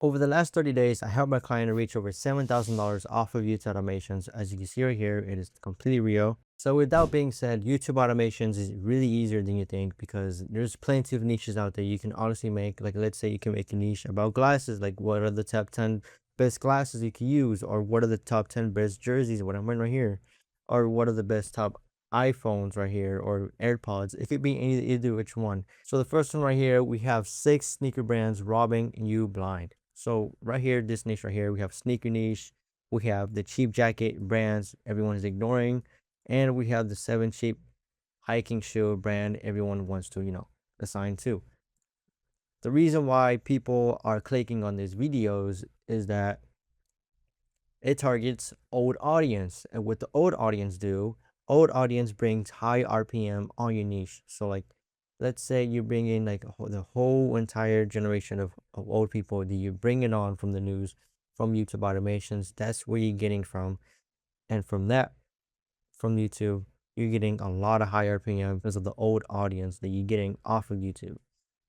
Over the last 30 days, I helped my client reach over $7,000 off of YouTube automations. As you can see right here, it is completely real. So with that being said, YouTube automations is really easier than you think because there's plenty of niches out there you can honestly make. Like, let's say you can make a niche about glasses, like what are the top 10 best glasses you can use, or what are the top 10 best jerseys, what I'm wearing right here, or what are the best top iPhones right here, or AirPods. It could be either which one. So the first one right here, we have 6 sneaker brands robbing you blind. So right here, this niche right here, we have sneaker niche, we have the cheap jacket brands everyone is ignoring, and we have the 7 cheap hiking shoe brand everyone wants to, assign to. The reason why people are clicking on these videos is that it targets old audience. And what the old audience do, old audience brings high RPM on your niche. So like, let's say you bring in like the whole entire generation of old people that you bring it on from the news, from YouTube automations. That's where you're getting from. And from that, from YouTube, you're getting a lot of high RPM because of the old audience that you're getting off of YouTube.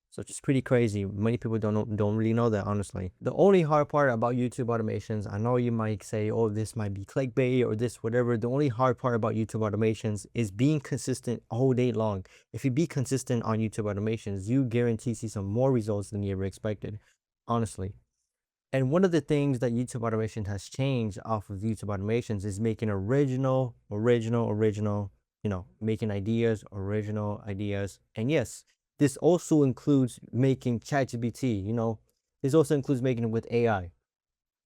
So it's just pretty crazy. Many people don't really know that, honestly. The only hard part about YouTube automations, I know you might say, oh, this might be clickbait or this, whatever. The only hard part about YouTube automations is being consistent all day long. If you be consistent on YouTube automations, you guarantee see some more results than you ever expected, honestly. And one of the things that YouTube automation has changed off of YouTube automations is making original, making ideas, original ideas. And yes, this also includes making ChatGPT, this also includes making it with AI.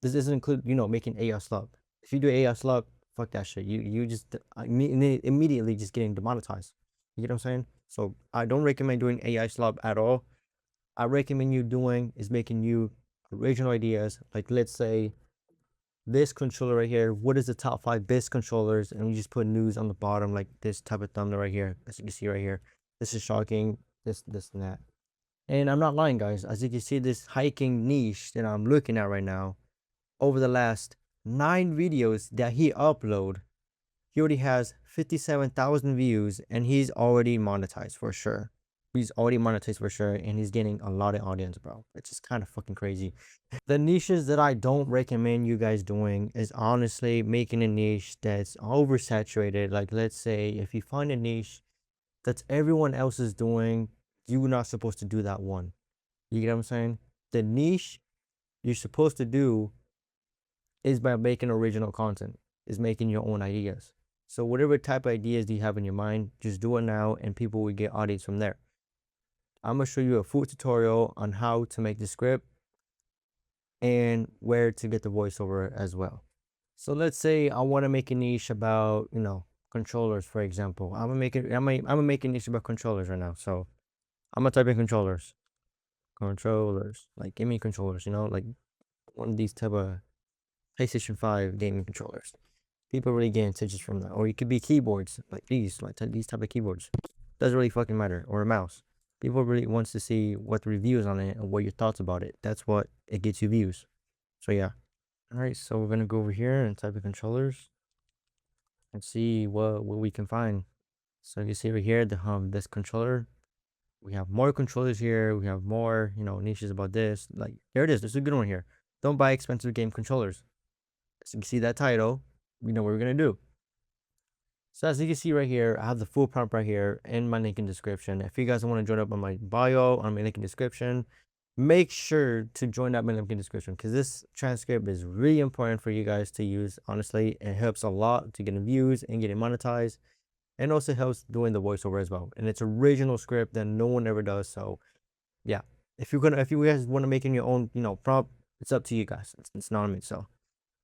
This doesn't include, making AI slop. If you do AI slop, fuck that shit. You just immediately just getting demonetized. You get what I'm saying? So I don't recommend doing AI slop at all. I recommend you doing is making you original ideas. Like, let's say this controller right here, what is the top 5 best controllers? And we just put news on the bottom, like this type of thumbnail right here, as you can see right here. This is shocking, this and that. And I'm not lying, guys. As you can see, this hiking niche that I'm looking at right now, over the last 9 videos that he uploaded, he already has 57,000 views and he's already monetized for sure. He's already monetized for sure, and he's getting a lot of audience, bro. It's just kind of fucking crazy. The niches that I don't recommend you guys doing is honestly making a niche that's oversaturated. Like, let's say if you find a niche that's everyone else is doing, you're not supposed to do that one. You get what I'm saying? The niche you're supposed to do is by making original content, is making your own ideas. So whatever type of ideas do you have in your mind, just do it now and people will get audience from there. I'm going to show you a full tutorial on how to make the script and where to get the voiceover as well. So let's say I want to make a niche about, controllers, for example. I'm gonna make a niche about controllers right now. So I'm gonna type in controllers. Controllers. Like, give me controllers, like one of these type of PlayStation 5 gaming controllers. People really get attention from that. Or it could be keyboards, like these type of keyboards. Doesn't really fucking matter. Or a mouse. People really wants to see what the reviews on it and what your thoughts about it. That's what it gets you views. So yeah. Alright, so we're gonna go over here and type in controllers and see what we can find. So you see over here this controller. We have more controllers here. We have more, niches about this. Like, there it is. There's a good one here. Don't buy expensive game controllers. So you can see that title. We know what we're gonna do. So as you can see right here, I have the full prompt right here in my link in description. If you guys want to join up on my bio, on my link in description, make sure to join up my link in description because this transcript is really important for you guys to use. Honestly, it helps a lot to getting views and getting monetized, and also helps doing the voiceover as well. And it's original script that no one ever does. So yeah, if you guys want to make in your own, prompt, it's up to you guys. It's not on me. So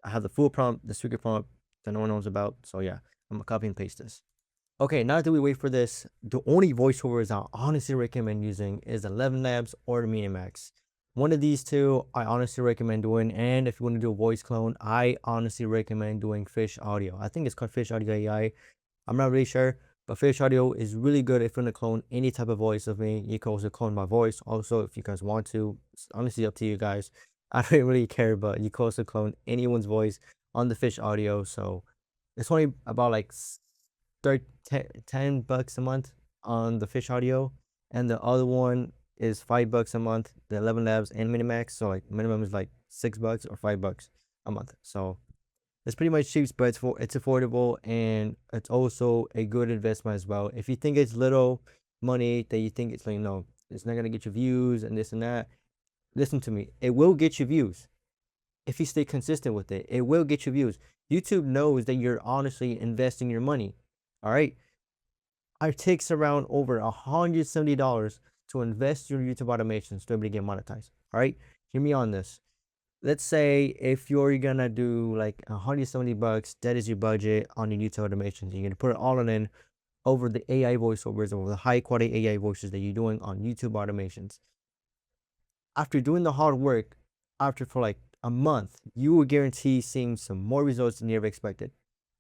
I have the full prompt, the secret prompt that no one knows about. So yeah, I'm gonna copy and paste this. Okay, now that we wait for this, the only voiceovers I honestly recommend using is the 11 Labs or the Minimax. One of these two I honestly recommend doing, and if you want to do a voice clone, I honestly recommend doing Fish Audio. I think it's called Fish Audio AI. I'm not really sure, but Fish Audio is really good if you want to clone any type of voice of me. You can also clone my voice. Also, if you guys want to, it's honestly up to you guys. I don't really care, but you can also clone anyone's voice on the Fish Audio. So it's only about like 10 bucks a month on the Fish Audio, and the other one is $5 a month. The 11 labs and Minimax, so like minimum is like $6 or $5 a month. So it's pretty much cheap, but it's affordable, and it's also a good investment as well. If you think it's little money that you think it's like, no, it's not gonna get you views and this and that, listen to me. It will get you views if you stay consistent with it. It will get you views. YouTube knows that you're honestly investing your money. All right. It takes around over $170 to invest your YouTube automations to be able to get monetized. All right. Hear me on this. Let's say if you're gonna do like $170, that is your budget on your YouTube automations. You're gonna put it all in over the AI voiceovers, over the high quality AI voices that you're doing on YouTube automations. After doing the hard work, after for like a month, you will guarantee seeing some more results than you ever expected.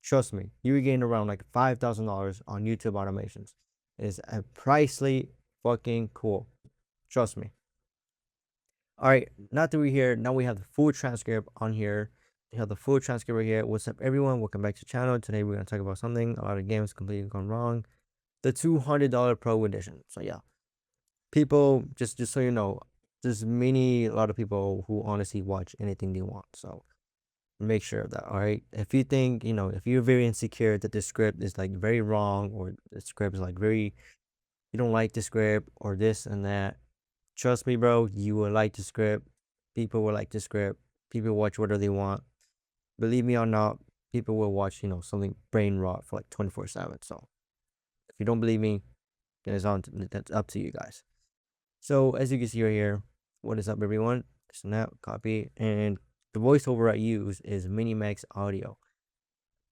Trust me, you will gain around like $5,000 on YouTube automations. It is a pricely fucking cool. Trust me. All right, now that we're here, now we have the full transcript on here. We have the full transcript right here. What's up, everyone? Welcome back to the channel. Today we're gonna talk about something a lot of games completely gone wrong. The $200 Pro Edition. So yeah, people, just so you know, there's a lot of people who honestly watch anything they want. So make sure of that. All right. If you think, if you're very insecure that the script is like very wrong, or the script is like you don't like the script or this and that, trust me, bro, you will like the script. People will like the script. People watch whatever they want. Believe me or not, people will watch, something brain rot for like 24/7. So if you don't believe me, then that's up to you guys. So as you can see right here, what is up, everyone? Snap, copy, and the voiceover I use is Minimax Audio.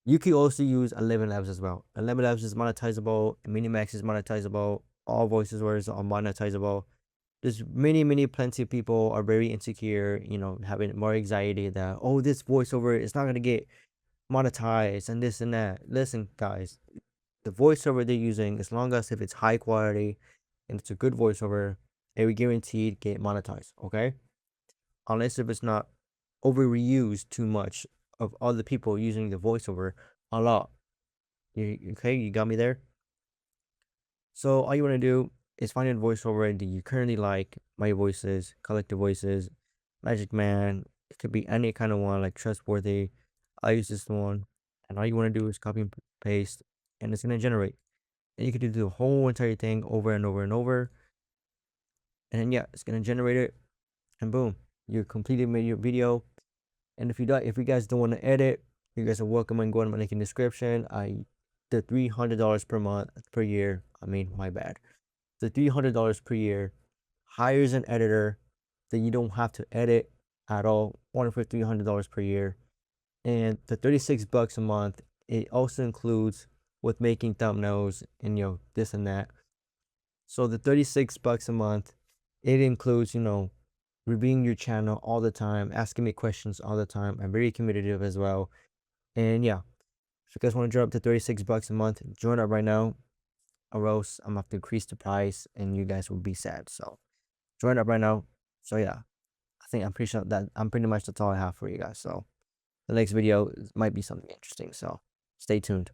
You can also use 11 Labs as well. 11 Labs is monetizable, Minimax is monetizable, all voiceovers are monetizable. There's plenty of people are very insecure, having more anxiety that, oh, this voiceover is not gonna get monetized and this and that. Listen, guys, the voiceover they're using, as long as if it's high quality and it's a good voiceover, it will guaranteed get monetized, okay? Unless if it's not overused too much of other people using the voiceover a lot. Okay, you got me there? So all you want to do is find a voiceover that you currently like. My Voices, Collective Voices, Magic Man. It could be any kind of one, like Trustworthy. I use this one, and all you want to do is copy and paste, and it's gonna generate. And you can do the whole entire thing over and over and over. And then yeah, it's gonna generate it, and boom, you completed your video. And if you guys don't want to edit, you guys are welcome and go on my link in the description. The $300 per year. I mean, my bad. The $300 per year hires an editor that you don't have to edit at all. Only for $300 per year, and the $36 a month. It also includes with making thumbnails and this and that. So the $36 a month, it includes reviewing your channel all the time, asking me questions all the time. I'm very communicative as well. And yeah, if you guys want to join up to $36 a month, join up right now, or else I'm gonna have to increase the price and you guys will be sad. So join up right now. So yeah, I'm pretty sure that I'm pretty much that's all I have for you guys. So the next video might be something interesting. So stay tuned.